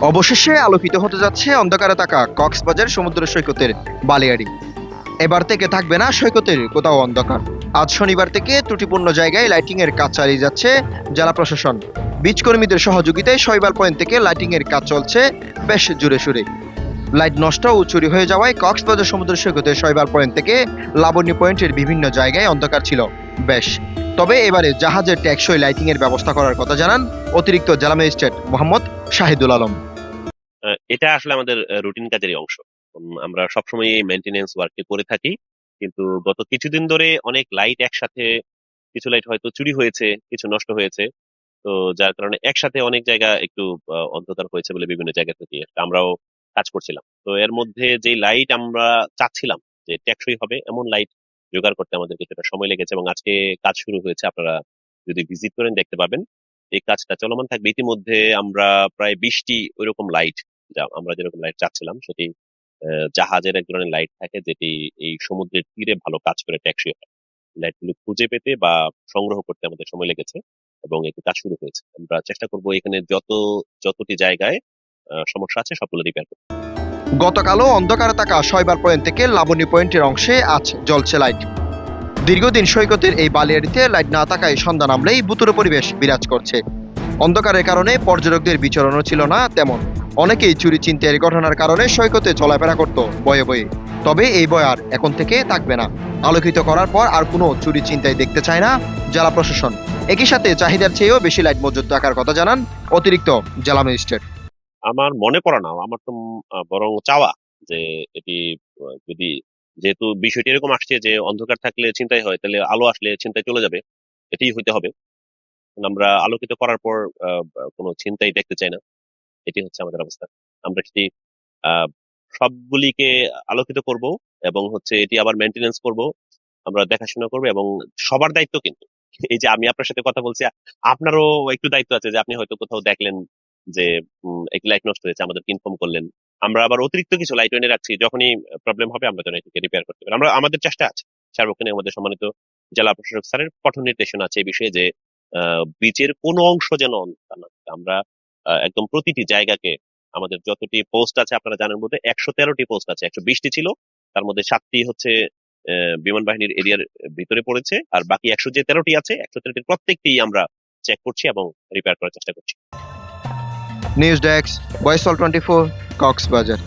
অবশেষে আলোকিত হতে যাচ্ছে অন্ধকারে থাকা কক্সবাজার সমুদ্র সৈকতের বালিয়াড়ি। এবার থেকে থাকবে না সৈকতের কোথাও অন্ধকার। আজ শনিবার থেকে ত্রুটিপূর্ণ জায়গায় লাইটিং এর কাজ চালিয়ে যাচ্ছে জেলা প্রশাসন। বিচ কর্মীদের সহযোগিতায় শৈবাল পয়েন্ট থেকে লাইটিং এর কাজ চলছে বেশ জোরে সোরে। লাইট নষ্ট ও চুরি হয়ে যাওয়ায় কক্সবাজার সমুদ্র সৈকতের শৈবাল পয়েন্ট থেকে লাবণী পয়েন্টের বিভিন্ন জায়গায় অন্ধকার ছিল বেশ। তবে এবারে জাহাজের টেকসই লাইটিং এর ব্যবস্থা করার কথা জানান অতিরিক্ত জেলা ম্যাজিস্ট্রেট মোহাম্মদ শাহিদুল আলম। এটা আসলে আমাদের রুটিন কাজেরই অংশ। আমরা সবসময় এই মেনটেনেন্স ওয়ার্কটি করে থাকি, কিন্তু গত কিছুদিন ধরে অনেক লাইট একসাথে, কিছু লাইট হয়তো চুরি হয়েছে, কিছু নষ্ট হয়েছে। তো যার কারণে একসাথে অনেক জায়গা একটু অন্ধকার হয়েছে বলে বিভিন্ন জায়গা থেকে আমরাও কাজ করছিলাম। তো এর মধ্যে যে লাইট আমরা চাচ্ছিলাম যে টেকসই হবে এমন লাইট জোগাড় করতে আমাদের কিছুটা সময় লেগেছে, এবং আজকে কাজ শুরু হয়েছে। আপনারা যদি ভিজিট করেন দেখতে পাবেন এই কাজটা চলমান থাকবে। ইতিমধ্যে আমরা প্রায় 20টি ওইরকম লাইট, যা আমরা যেরকম লাইট চাচ্ছিলাম সেটি জাহাজের এক ধরনের লাইট থাকে যেটি এই সমুদ্রের তীরে ভালো কাজ করে টেকসই হয়। লাইটগুলো খুঁজে পেতে বা সংগ্রহ করতে আমাদের সময় লেগেছে, এবং একটু কাজ শুরু হয়েছে। আমরা চেষ্টা করব এখানে যতটি জায়গায় সমস্যা আছে সবগুলো রিপেয়ার করতে। গতকালও অন্ধকারে থাকা শৈবাল পয়েন্ট থেকে লাবণী পয়েন্টের অংশে আজ জ্বলছে লাইট। দীর্ঘদিন সৈকতের এই বালিয়াড়িতে লাইট না থাকায় সন্ধ্যা নামলেই ভুতুড়ে পরিবেশ বিরাজ করছে। অন্ধকারের কারণে পর্যটকদের বিচরণও ছিল না তেমন। অনেকেই চুরি ছিনতাইয়ের ঘটনার কারণে সৈকতে চলাফেরা করত বয়ে বয়ে। তবে এই ভয় আর এখন থেকে থাকবে না। আলোকিত করার পর আর কোনো চুরি ছিনতাই দেখতে চায় না জেলা প্রশাসন। একই সাথে চাহিদার চেয়েও বেশি লাইট মজুত রাখার কথা জানান অতিরিক্ত জেলা ম্যাজিস্ট্রেট। আমার মনে পড়ে না, আমার তো বরং চাওয়া যে এটি যদি, যেহেতু বিষয়টি এরকম আসছে যে অন্ধকার থাকলে ছিনতাই হয়, তাহলে আলো আসলে ছিনতাই চলে যাবে, এটি হইতে হবে। আমরা আলোকিত করার পর কোনো ছিনতাই দেখতে চাই না, এটি হচ্ছে আমাদের অবস্থা। আমরা সেটি আহ সবগুলিকে আলোকিত করব, এবং হচ্ছে এটি আবার মেনটেনেন্স করব, আমরা দেখাশোনা করবো। এবং সবার দায়িত্ব কিন্তু, এই যে আমি আপনার সাথে কথা বলছি, আপনারও একটু দায়িত্ব আছে যে আপনি হয়তো কোথাও দেখলেন যে একটি লাইট নষ্ট হয়েছে, আমাদেরকে ইনফর্ম করলেন। আমরা আবার অতিরিক্ত কিছু লাইট এনে রাখছি, যখনই প্রবলেম হবে আমরা যেন এটিকে রিপেয়ার করতে পারি। আমরা আমাদের চেষ্টা আছে সার্বক্ষণিক। আমাদের সম্মানিত জেলা প্রশাসক স্যারের কঠোর নির্দেশনা আছে এই বিষয়ে যে বিচের কোনো অংশ যেন অন্ধকার না থাকে। আমরা একদম প্রতিটি জায়গাকে, আমাদের যতটি পোস্ট আছে আপনারা জানেন, মধ্যে 113টি পোস্ট আছে। 120টি ছিল, তার মধ্যে 7টি হচ্ছে বিমান বাহিনীর এরিয়ার ভিতরে পড়েছে, আর বাকি 113টি আছে, 113টির প্রত্যেকটি আমরা চেক করছি এবং রিপেয়ার করার চেষ্টা করছি। News desk, voice all 24, Cox's Bazar.